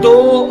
2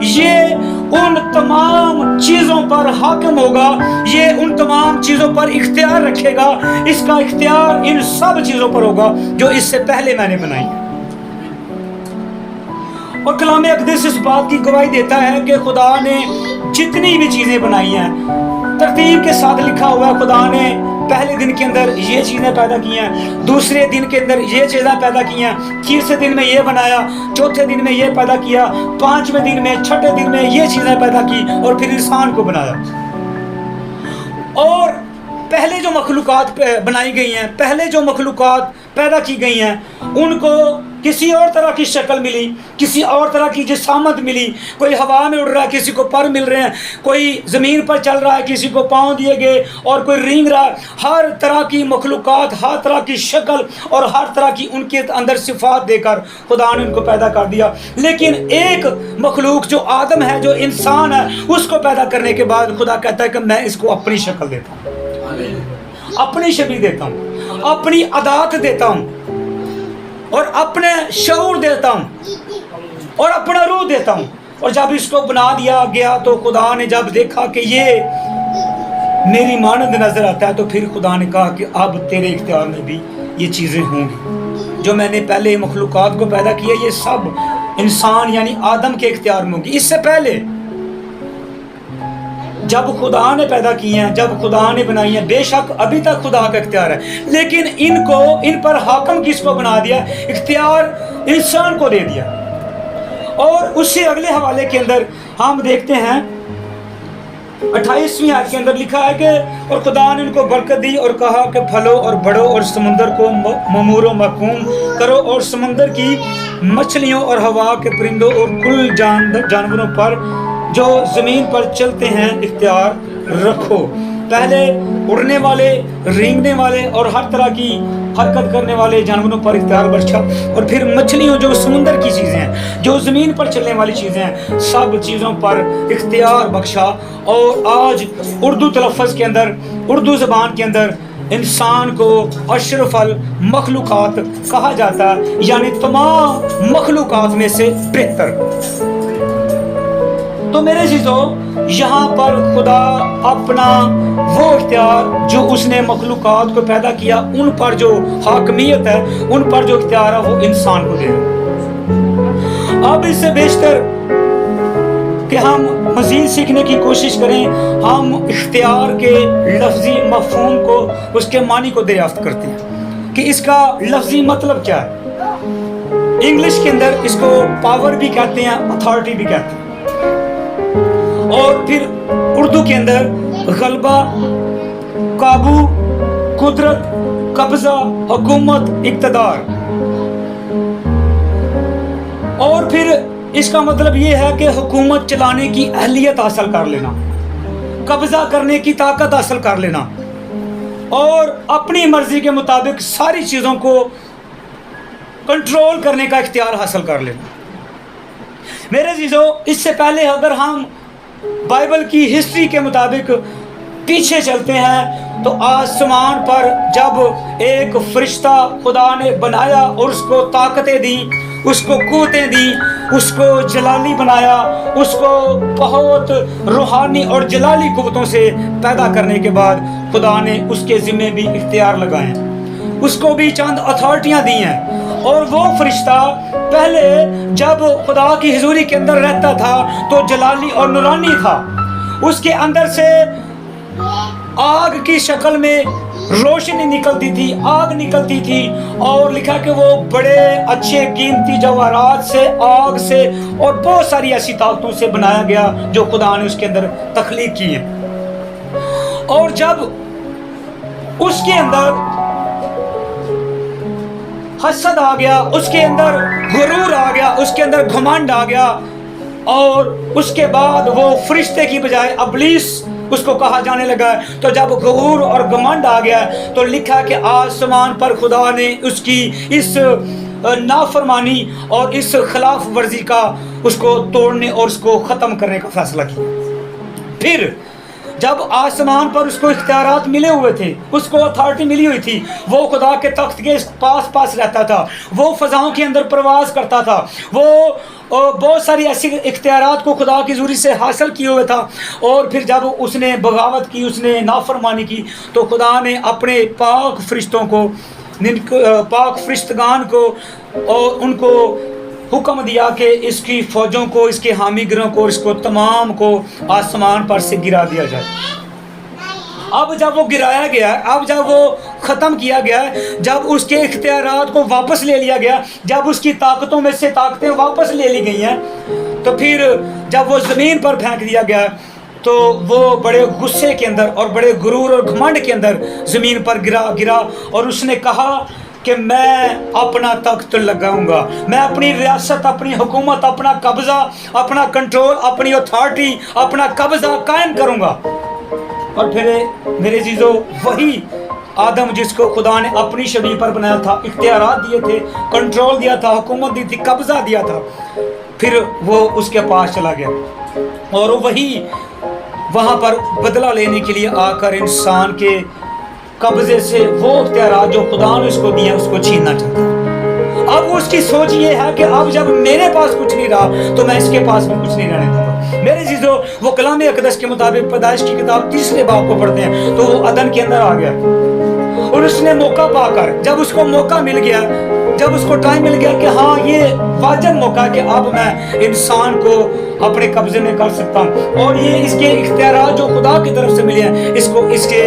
یہ ان تمام چیزوں پر حاکم ہوگا, یہ ان تمام چیزوں پر اختیار رکھے گا. اس کا اختیار ان سب چیزوں پر ہوگا جو اس سے پہلے میں نے بنائی. اور کلام اقدس اس بات کی گواہی دیتا ہے کہ خدا نے جتنی بھی چیزیں بنائی ہیں ترتیب کے ساتھ لکھا ہوا ہے. خدا نے پہلے دن کے اندر یہ چیزیں پیدا کی ہیں, دوسرے دن کے اندر یہ چیزیں پیدا کی ہیں, تیسرے دن میں یہ بنایا, چوتھے دن میں یہ پیدا کیا, پانچویں دن میں, چھٹے دن میں یہ چیزیں پیدا کی, اور پھر انسان کو بنایا. اور پہلے جو مخلوقات بنائی گئی ہیں, پہلے جو مخلوقات پیدا کی گئی ہیں, ان کو کسی اور طرح کی شکل ملی, کسی اور طرح کی جسامت ملی. کوئی ہوا میں اڑ رہا ہے, کسی کو پر مل رہے ہیں, کوئی زمین پر چل رہا ہے, کسی کو پاؤں دیے گئے, اور کوئی رینگ رہا ہے. ہر طرح کی مخلوقات, ہر طرح کی شکل اور ہر طرح کی ان کے اندر صفات دے کر خدا نے ان کو پیدا کر دیا. لیکن ایک مخلوق جو آدم ہے, جو انسان ہے, اس کو پیدا کرنے کے بعد خدا کہتا ہے کہ میں اس کو اپنی شکل دیتا ہوں, اپنی شبیہ دیتا ہوں, اپنی عادات دیتا ہوں, اور اپنے شعور دیتا ہوں, اور اپنا روح دیتا ہوں. اور جب اس کو بنا دیا گیا تو خدا نے جب دیکھا کہ یہ میری مانند نظر آتا ہے, تو پھر خدا نے کہا کہ اب تیرے اختیار میں بھی یہ چیزیں ہوں گی جو میں نے پہلے مخلوقات کو پیدا کیا, یہ سب انسان یعنی آدم کے اختیار میں ہوں گی. اس سے پہلے جب خدا نے پیدا کی ہیں, جب خدا نے بنائی ہیں, بے شک ابھی تک خدا کا اختیار ہے, لیکن ان پر حاکم کس کو بنا دیا؟ اختیار انسان کو دے دیا. اور اس سے اگلے حوالے کے اندر ہم دیکھتے ہیں 28ویں آیت کے اندر لکھا ہے کہ اور خدا نے ان کو برکت دی اور کہا کہ پھلو اور بڑھو اور سمندر کو ممور و محکوم کرو, اور سمندر کی مچھلیوں اور ہوا کے پرندوں اور کل جانوروں پر جو زمین پر چلتے ہیں اختیار رکھو. پہلے اڑنے والے, رینگنے والے اور ہر طرح کی حرکت کرنے والے جانوروں پر اختیار بخشا, اور پھر مچھلیوں جو سمندر کی چیزیں ہیں, جو زمین پر چلنے والی چیزیں ہیں, سب چیزوں پر اختیار بخشا. اور آج اردو تلفظ کے اندر, اردو زبان کے اندر انسان کو اشرف المخلوقات کہا جاتا ہے, یعنی تمام مخلوقات میں سے بہتر. تو میرے عزیزو, یہاں پر خدا اپنا وہ اختیار جو اس نے مخلوقات کو پیدا کیا ان پر جو حاکمیت ہے, ان پر جو اختیار ہے, وہ انسان کو دے رہا. اب اس سے بیشتر کہ ہم مزید سیکھنے کی کوشش کریں, ہم اختیار کے لفظی مفہوم کو, اس کے معنی کو دریافت کرتے ہیں کہ اس کا لفظی مطلب کیا ہے. انگلش کے اندر اس کو پاور بھی کہتے ہیں, اتھارٹی بھی کہتے ہیں, اور پھر اردو کے اندر غلبہ, قابو, قدرت, قبضہ, حکومت, اقتدار. اور پھر اس کا مطلب یہ ہے کہ حکومت چلانے کی اہلیت حاصل کر لینا, قبضہ کرنے کی طاقت حاصل کر لینا, اور اپنی مرضی کے مطابق ساری چیزوں کو کنٹرول کرنے کا اختیار حاصل کر لینا. میرے عزیزو, اس سے پہلے اگر ہم بائبل کی ہسٹری کے مطابق پیچھے چلتے ہیں تو آسمان پر جب ایک فرشتہ خدا نے بنایا اور اس کو طاقتیں دی, اس کو قوتیں دی, اس کو جلالی بنایا, اس کو بہت روحانی اور جلالی قوتوں سے پیدا کرنے کے بعد خدا نے اس کے ذمے بھی اختیار لگائے, اس کو بھی چند اتھارٹیاں دی ہیں. اور وہ فرشتہ پہلے جب خدا کی حضوری کے اندر رہتا تھا تو جلالی اور نورانی تھا, اس کے اندر سے آگ کی شکل میں روشنی نکلتی تھی, آگ نکلتی تھی, اور لکھا کہ وہ بڑے اچھے قیمتی جواہرات سے, آگ سے اور بہت ساری ایسی طاقتوں سے بنایا گیا جو خدا نے اس کے اندر تخلیق کی ہے. اور جب اس کے اندر حسد آ گیا, اس کے اندر غرور آ گیا, اس کے اندر گھمنڈ آ گیا, اور اس کے بعد وہ فرشتے کی بجائے ابلیس اس کو کہا جانے لگا. تو جب غرور اور گھمنڈ آ گیا تو لکھا کہ آسمان پر خدا نے اس کی اس نافرمانی اور اس خلاف ورزی کا اس کو توڑنے اور اس کو ختم کرنے کا فیصلہ کیا. پھر جب آسمان پر اس کو اختیارات ملے ہوئے تھے, اس کو اتھارٹی ملی ہوئی تھی, وہ خدا کے تخت کے پاس رہتا تھا, وہ فضاؤں کے اندر پرواز کرتا تھا, وہ اور بہت ساری ایسی اختیارات کو خدا کی حضوری سے حاصل کیے ہوئے تھا، اور پھر جب اس نے بغاوت کی، اس نے نافرمانی کی، تو خدا نے اپنے پاک فرشتوں کو، پاک فرشتگان کو، اور ان کو حکم دیا کہ اس کی فوجوں کو، اس کے حامی گروہوں کو، اس کو تمام کو آسمان پر سے گرا دیا جائے۔ اب جب وہ گرایا گیا، اب جب وہ ختم کیا گیا، جب اس کے اختیارات کو واپس لے لیا گیا، جب اس کی طاقتوں میں سے طاقتیں واپس لے لی گئی ہیں، تو پھر جب وہ زمین پر پھینک دیا گیا تو وہ بڑے غصے کے اندر اور بڑے غرور اور گھمنڈ کے اندر زمین پر گرا اور اس نے کہا کہ میں اپنا تخت لگاؤں گا، میں اپنی ریاست، اپنی حکومت، اپنا قبضہ، اپنا کنٹرول، اپنی اتھارٹی، اپنا قبضہ قائم کروں گا۔ اور پھر میرے عزیزو، وہی آدم جس کو خدا نے اپنی شبیہ پر بنایا تھا، اختیارات دیے تھے، کنٹرول دیا تھا، حکومت دی تھی، قبضہ دیا تھا، پھر وہ اس کے پاس چلا گیا اور وہی وہاں پر بدلہ لینے کے لیے آ کر انسان کے قبضے سے وہ اختیارات جو خدا نے اس کو دیا اس کو چھیننا چاہتا ہے۔ اب اس کی سوچ یہ ہے کہ اب جب میرے پاس کچھ نہیں رہا تو میں اس کے پاس بھی کچھ نہیں رہنے دوں گا۔ میرے عزیزو، وہ کلام اقدس کے مطابق پیدائش کی کتاب 3 باب کو پڑھتے ہیں تو وہ عدن کے اندر آ گیا اور اس نے موقع پا کر، جب اس کو موقع مل گیا، جب اس کو ٹائم مل گیا کہ ہاں یہ واجب موقع ہے کہ اب میں انسان کو اپنے قبضے میں کر سکتا ہوں اور یہ اس کے اختیارات جو خدا کی طرف سے ملے ہیں اس کے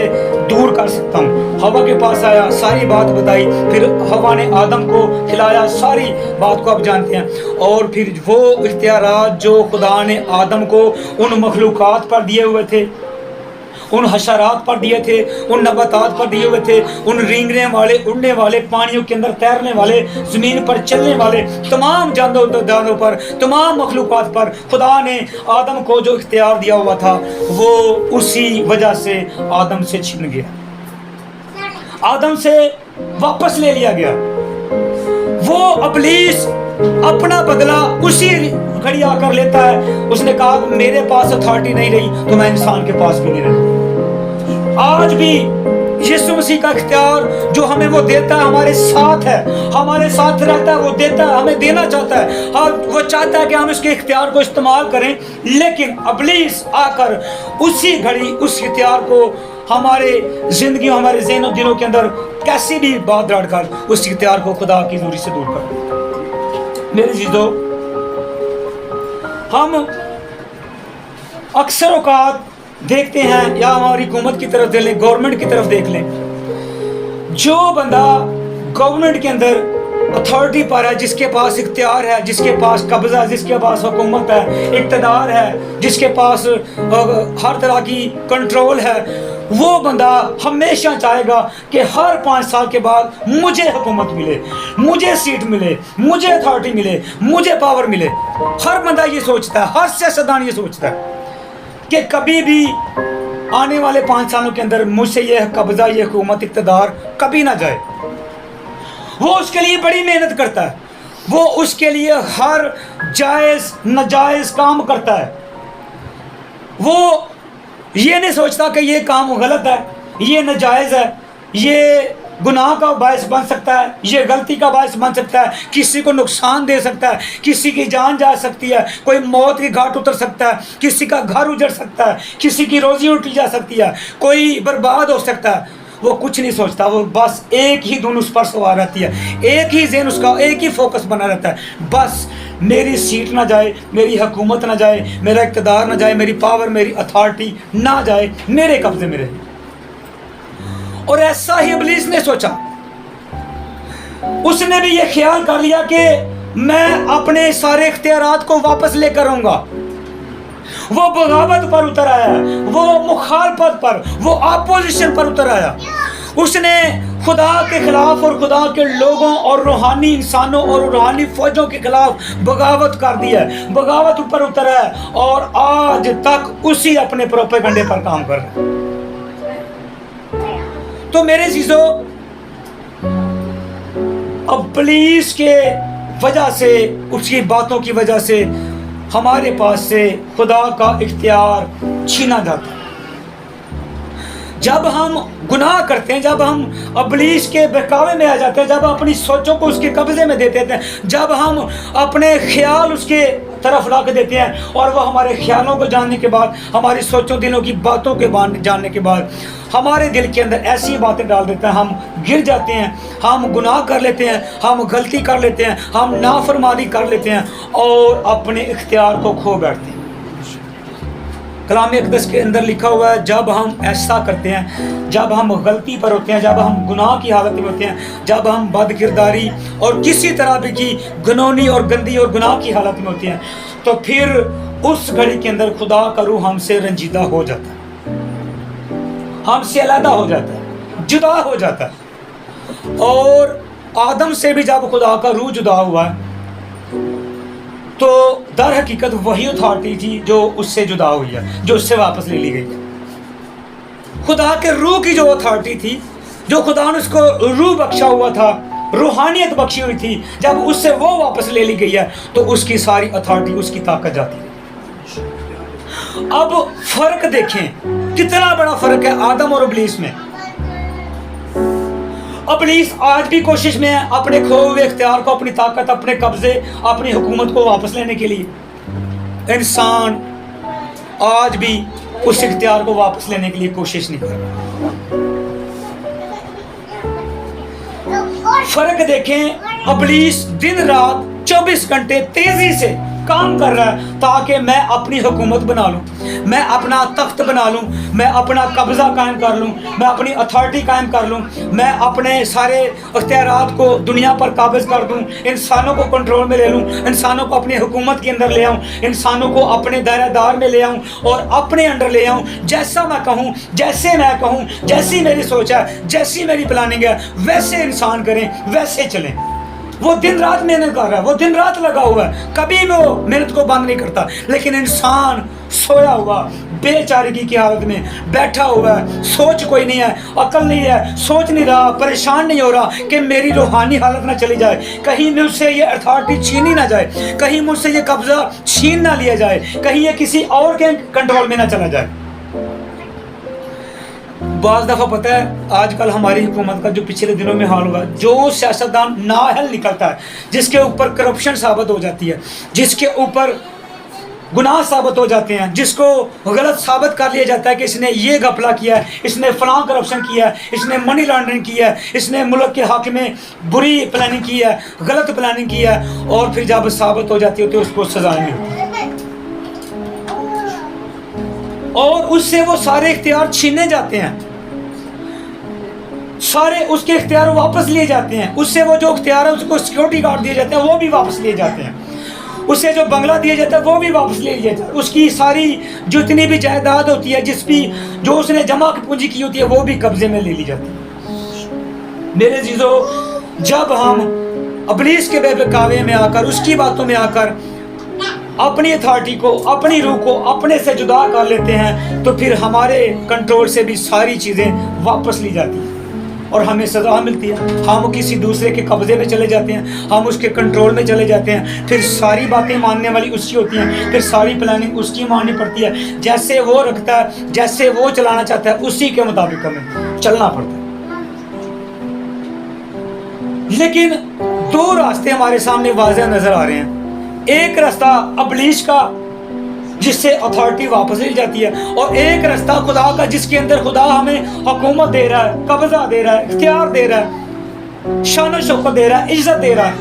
دور کر سکتا ہوں۔ ہوا کے پاس آیا، ساری بات بتائی، پھر ہوا نے آدم کو کھلایا، ساری بات کو آپ جانتے ہیں۔ اور پھر وہ اختیارات جو خدا نے آدم کو ان مخلوقات پر دیے ہوئے تھے، ان حشرات پر دیے تھے، ان نباتات پر دیے ہوئے تھے، ان رینگنے والے، اڑنے والے، پانیوں کے اندر تیرنے والے، زمین پر چلنے والے تمام جانوروں پر، تمام مخلوقات پر خدا نے آدم کو جو اختیار دیا ہوا تھا وہ اسی وجہ سے آدم سے چھن گیا، آدم سے واپس لے لیا گیا۔ وہ ابلیس اپنا بدلہ اسی گھڑی آ کر لیتا ہے۔ اس نے کہا میرے پاس اتھارٹی نہیں رہی تو میں انسان کے پاس بھی نہیں رہی۔ آج بھی یسوع مسیح کا اختیار جو ہمیں وہ دیتا ہے، ہمارے ساتھ ہے، ہمارے ساتھ رہتا ہے، وہ دیتا ہے، ہمیں دینا چاہتا ہے، اور وہ چاہتا ہے کہ ہم اس کے اختیار کو استعمال کریں، لیکن ابلیس آ کر اسی گھڑی اس اختیار کو ہمارے زندگیوں، ہمارے ذہن و دلوں کے اندر کیسی بھی بات ڈال کر اس اختیار کو خدا کی حضوری سے دور کر۔ میرے عزیزو، ہم اکثر اوقات دیکھتے ہیں، یا ہماری حکومت کی طرف دیکھ لیں، گورنمنٹ کی طرف دیکھ لیں، جو بندہ گورنمنٹ کے اندر اتھارٹی پر ہے، جس کے پاس اختیار ہے، جس کے پاس قبضہ ہے، جس کے پاس حکومت ہے، اقتدار ہے، جس کے پاس ہر طرح کی کنٹرول ہے، وہ بندہ ہمیشہ چاہے گا کہ ہر 5 سال کے بعد مجھے حکومت ملے، مجھے سیٹ ملے، مجھے اتھارٹی ملے، مجھے پاور ملے۔ ہر بندہ یہ سوچتا ہے، ہر سیاستدان یہ سوچتا ہے کہ کبھی بھی آنے والے 5 سالوں کے اندر مجھ سے یہ قبضہ، یہ حکومت، اقتدار کبھی نہ جائے۔ وہ اس کے لیے بڑی محنت کرتا ہے، وہ اس کے لیے ہر جائز ناجائز کام کرتا ہے۔ وہ یہ نہیں سوچتا کہ یہ کام غلط ہے، یہ ناجائز ہے، یہ گناہ کا باعث بن سکتا ہے، یہ غلطی کا باعث بن سکتا ہے، کسی کو نقصان دے سکتا ہے، کسی کی جان جا سکتی ہے، کوئی موت کی گھاٹ اتر سکتا ہے، کسی کا گھر اجڑ سکتا ہے، کسی کی روزی اٹھ جا سکتی ہے، کوئی برباد ہو سکتا ہے۔ وہ کچھ نہیں سوچتا، وہ بس ایک ہی دھن اس پر سوار رہتی ہے، ایک ہی ذہن اس کا، ایک ہی فوکس بنا رہتا ہے، بس میری سیٹ نہ جائے، میری حکومت نہ جائے، میرا اقتدار نہ جائے، میری پاور، میری اتھارٹی نہ جائے، میرے قبضے میں رہے۔ اور ایسا ہی ابلیس نے سوچا، اس نے بھی یہ خیال کر لیا کہ میں اپنے سارے اختیارات کو واپس لے کر آؤں گا۔ وہ بغاوت پر اتر آیا، وہ مخالفت پر، وہ اپوزیشن پر اتر آیا۔ اس نے خدا کے خلاف اور خدا کے لوگوں اور روحانی انسانوں اور روحانی فوجوں کے خلاف بغاوت کر دی ہے، بغاوت پر اترا ہے، اور آج تک اسی اپنے پروپیگنڈے پر کام کر رہا ہے۔ تو میرے عزیزو، ابلیس کے وجہ سے، اس کی باتوں کی وجہ سے ہمارے پاس سے خدا کا اختیار چھینا جاتا ہے۔ جب ہم گناہ کرتے ہیں، جب ہم ابلیس کے بہکاوے میں آ جاتے ہیں، جب اپنی سوچوں کو اس کے قبضے میں دے دیتے ہیں، جب ہم اپنے خیال اس کے طرف لا کے دیتے ہیں، اور وہ ہمارے خیالوں کو جاننے کے بعد، ہماری سوچوں دلوں کی باتوں کے جاننے کے بعد ہمارے دل کے اندر ایسی باتیں ڈال دیتا ہے، ہم گر جاتے ہیں، ہم گناہ کر لیتے ہیں، ہم غلطی کر لیتے ہیں، ہم نافرمانی کر لیتے ہیں اور اپنے اختیار کو کھو بیٹھتے ہیں۔ کلام اقدس کے اندر لکھا ہوا ہے جب ہم ایسا کرتے ہیں، جب ہم غلطی پر ہوتے ہیں، جب ہم گناہ کی حالت میں ہوتے ہیں، جب ہم بد کرداری اور کسی طرح بھی کی گنہونی اور گندی اور گناہ کی حالت میں ہوتے ہیں، تو پھر اس گھڑی کے اندر خدا کا روح ہم سے رنجیدہ ہو جاتا ہے، ہم سے علیحدہ ہو جاتا ہے، جدا ہو جاتا ہے۔ اور آدم سے بھی جب خدا کا روح جدا ہوا ہے تو در حقیقت وہی اتھارٹی تھی جو اس سے جدا ہوئی ہے، جو اس سے واپس لے لی گئی ہے۔ خدا کے روح کی جو اتھارٹی تھی، جو خدا نے اس کو روح بخشا ہوا تھا، روحانیت بخشی ہوئی تھی، جب اس سے وہ واپس لے لی گئی ہے تو اس کی ساری اتھارٹی، اس کی طاقت جاتی ہے۔ اب فرق دیکھیں، کتنا بڑا فرق ہے آدم اور ابلیس میں۔ ابلیس آج بھی کوشش میں ہے اپنے کھوئے ہوئے اختیار کو، اپنی طاقت، اپنے قبضے، اپنی حکومت کو واپس لینے کے لیے۔ انسان آج بھی اس اختیار کو واپس لینے کے لیے کوشش نہیں کر رہا۔ فرق دیکھیں، ابلیس دن رات 24 گھنٹے تیزی سے کام کر رہا ہے تاکہ میں اپنی حکومت بنا لوں، میں اپنا تخت بنا لوں، میں اپنا قبضہ قائم کر لوں، میں اپنی اتھارٹی قائم کر لوں، میں اپنے سارے اختیارات کو دنیا پر قابض کر دوں، انسانوں کو کنٹرول میں لے لوں، انسانوں کو اپنی حکومت کے اندر لے آؤں، انسانوں کو اپنے دائرہ دار میں لے آؤں اور اپنے انڈر لے آؤں، جیسا میں کہوں، جیسے میں کہوں، جیسی میری سوچ ہے، جیسی میری پلاننگ ہے، ویسے انسان کریں، ویسے چلیں۔ وہ دن رات محنت کر رہا ہے، وہ دن رات لگا ہوا ہے، کبھی وہ محنت کو بند نہیں کرتا، لیکن انسان سویا ہوا، بے چارگی کی حالت میں بیٹھا ہوا ہے، سوچ کوئی نہیں ہے، عقل نہیں ہے، سوچ نہیں رہا، پریشان نہیں ہو رہا کہ میری روحانی حالت نہ چلی جائے، کہیں مجھ سے یہ اتھارٹی چھینی نہ جائے، کہیں مجھ سے یہ قبضہ چھین نہ لیا جائے، کہیں یہ کسی اور کے کنٹرول میں نہ چلا جائے۔ بعض دفعہ پتہ ہے آج کل ہماری حکومت کا جو پچھلے دنوں میں حال ہوا، جو سیاستدان نااہل نکلتا ہے، جس کے اوپر کرپشن ثابت ہو جاتی ہے، جس کے اوپر گناہ ثابت ہو جاتے ہیں، جس کو غلط ثابت کر لیا جاتا ہے کہ اس نے یہ گھپلا کیا ہے، اس نے فلاں کرپشن کیا ہے، اس نے منی لانڈرنگ کی ہے، اس نے ملک کے حق میں بری پلاننگ کی ہے، غلط پلاننگ کی ہے، اور پھر جب ثابت ہو جاتی ہے تو اس کو سزا نہیں ہوتی، اور اس سے وہ سارے اختیار چھینے جاتے ہیں، سارے اس کے اختیار واپس لیے جاتے ہیں، اس سے وہ جو اختیار ہے اس کو سیکیورٹی گارڈ دیے جاتے ہیں، وہ بھی واپس لیے جاتے ہیں، اس سے جو بنگلہ دیا جاتا ہے وہ بھی واپس لے لیا جاتا ہے، اس کی ساری جتنی بھی جائیداد ہوتی ہے، جو اس نے جمع پونجی کی ہوتی ہے، وہ بھی قبضے میں لے لی جاتی ہے۔ میرے عزیزو، جب ہم ابلیس کے بہکاوے میں آ کر، اس کی باتوں میں آ کر اپنی اتھارٹی کو، اپنی روح کو اپنے سے جدا کر لیتے ہیں تو پھر ہمارے کنٹرول سے بھی ساری چیزیں واپس لی جاتی ہیں اور ہمیں سزا ملتی ہے، ہم کسی دوسرے کے قبضے میں چلے جاتے ہیں، ہم اس کے کنٹرول میں چلے جاتے ہیں، پھر ساری باتیں ماننے والی اس کی ہوتی ہیں، پھر ساری پلاننگ اس کی ماننی پڑتی ہے، جیسے وہ رکھتا ہے، جیسے وہ چلانا چاہتا ہے، اسی کے مطابق ہمیں چلنا پڑتا ہے۔ لیکن دو راستے ہمارے سامنے واضح نظر آ رہے ہیں، ایک راستہ ابلیس کا جس سے اتھارٹی واپس لی جاتی ہے، اور ایک راستہ خدا کا جس کے اندر خدا ہمیں حکومت دے رہا ہے، قبضہ دے رہا ہے، اختیار دے رہا ہے، شان و شوکت دے رہا ہے، عزت دے رہا ہے۔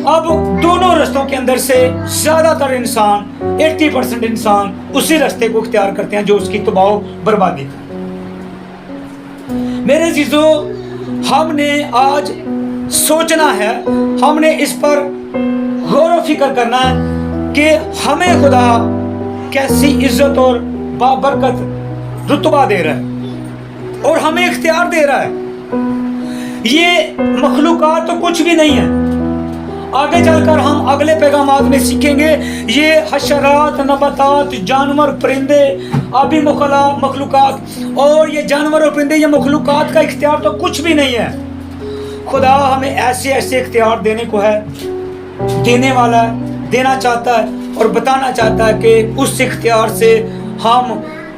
اب دونوں رستوں کے اندر سے زیادہ تر انسان، 80% انسان اسی راستے کو اختیار کرتے ہیں جو اس کی تباہ و بربادی ہے۔ میرے عزیزو، ہم نے آج سوچنا ہے، ہم نے اس پر غور و فکر کرنا ہے کہ ہمیں خدا کیسی عزت اور بابرکت رتبہ دے رہا ہے اور ہمیں اختیار دے رہا ہے۔ یہ مخلوقات تو کچھ بھی نہیں ہے، آگے چل کر ہم اگلے پیغامات میں سیکھیں گے، یہ حشرات، نباتات، جانور، پرندے، آبی مخلوقات، اور یہ جانور اور پرندے، یہ مخلوقات کا اختیار تو کچھ بھی نہیں ہے۔ خدا ہمیں ایسے ایسے اختیار دینے کو ہے، دینے والا ہے، دینا چاہتا ہے اور بتانا چاہتا ہے کہ اس اختیار سے ہم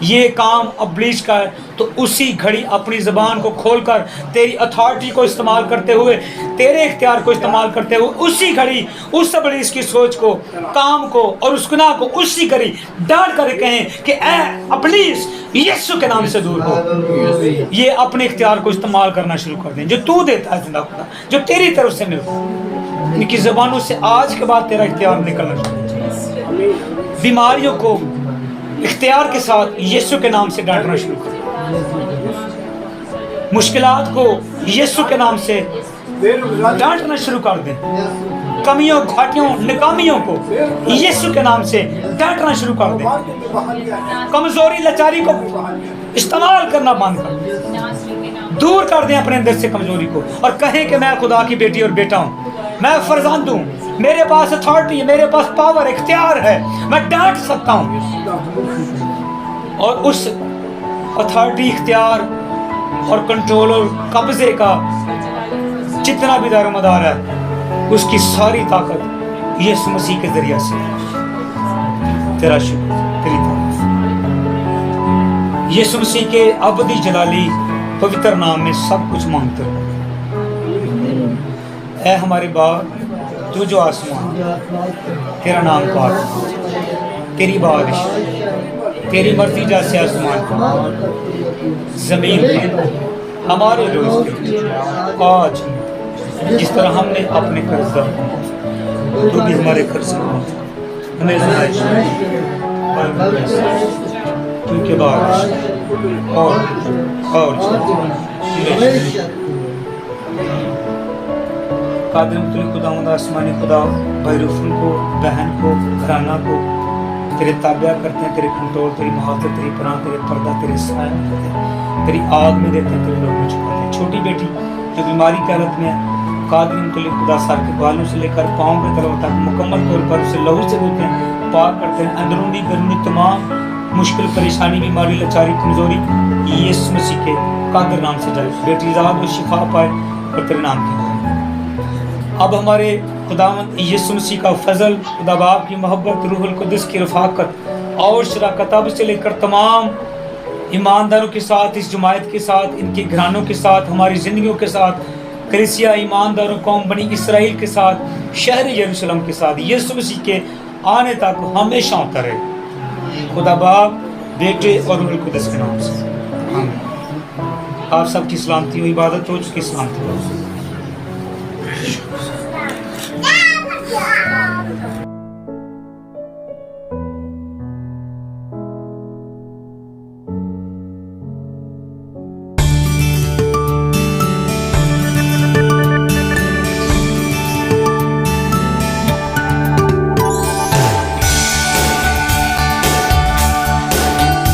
یہ کام ابلیس کا ہے تو اسی گھڑی اپنی زبان کو کھول کر تیری اتھارٹی کو استعمال کرتے ہوئے, تیرے اختیار کو استعمال کرتے ہوئے اسی گھڑی اس ابلیس کی سوچ کو, کام کو اور اس گناہ کو اسی گھڑی ڈانٹ کر کہیں کہ اے ابلیس یسوع کے نام سے دور ہو. یہ اپنے اختیار کو استعمال کرنا شروع کر دیں جو تو دیتا ہے زندہ خدا, جو تیری طرف سے ملتا ہے. ان کی زبانوں سے آج کے بعد تیرا اختیار نکلنا چاہیے. بیماریوں کو اختیار کے ساتھ یسوع کے نام سے ڈانٹنا شروع کر دیں. مشکلات کو یسوع کے نام سے ڈانٹنا شروع کر دیں. کمیوں, گھاٹیوں, ناکامیوں کو یسوع کے نام سے ڈانٹنا شروع کر دیں. کمزوری, لاچاری کو استعمال کرنا بند کر دیں. دور کر دیں اپنے اندر سے کمزوری کو اور کہیں کہ میں خدا کی بیٹی اور بیٹا ہوں, میں فرزند ہوں, میرے پاس اتھارٹی ہے, میرے پاس پاور, اختیار ہے, میں ڈانٹ سکتا ہوں. اور اس اتھارٹی, اختیار اور کنٹرول اور قبضے کا جتنا بھی دار و مدار ہے اس کی ساری طاقت یسوع مسیح کے ذریعے سے. تیرا شکر, تیری تعریف. یسوع مسیح کے ابدی جلالی پوتر نام میں سب کچھ مانگتے ہو. اے ہمارے باپ تو جو آسمان, تیرا نام پاک, تیری بارش, تیری مرضی جیسے آسمان پر زمین پر ہمارے روز کے آج جس طرح ہم نے اپنے قرض دار تو بھی ہمارے قرض ہمیں آزمائش کیونکہ بارش اور قادر مطلق خدا آسمانی خدا بھائی رفن کو, بہن کو, گھرانہ کو تیرے تابع کرتے ہیں, تیرے کنٹرول, تیری محافظت, تیری پناہ, تیرے پردہ, تیرے سایہ میں دیتے ہیں, تیری آگ میں دیتے ہیں, تیرے لوگ میں چھپاتے ہیں. چھوٹی بیٹی جو بیماری کی حالت میں ہے, قادر مطلق خدا سر کے بالوں سے لے کر پاؤں کے طرف تک مکمل طور پر اسے لہو سے دھوتے ہیں, پاک کرتے ہیں. اندرونی بیرونی تمام مشکل, پریشانی, بیماری, لاچاری, کمزوری یسوع مسیح کے قادر نام سے جائے. بیٹی آزاد و شفا پائے اور تیرے نام کی. اب ہمارے خداوند یسوع مسیح کا فضل, خدا باپ کی محبت, روح القدس کی رفاقت اور شراکت اب سے لے کر تمام ایمانداروں کے ساتھ, اس جماعت کے ساتھ, ان کے گھرانوں کے ساتھ, ہماری زندگیوں کے ساتھ, کلیسیا ایمانداروں, قوم بنی اسرائیل کے ساتھ, شہر یروشلم کے ساتھ, یسوع مسیح کے آنے تک ہمیشہ ہوتا رہے. خدا باپ, بیٹے اور روح القدس کے نام سے آمین. آپ سب کی سلامتی و عبادت ہو چکی. سلامتی ہو.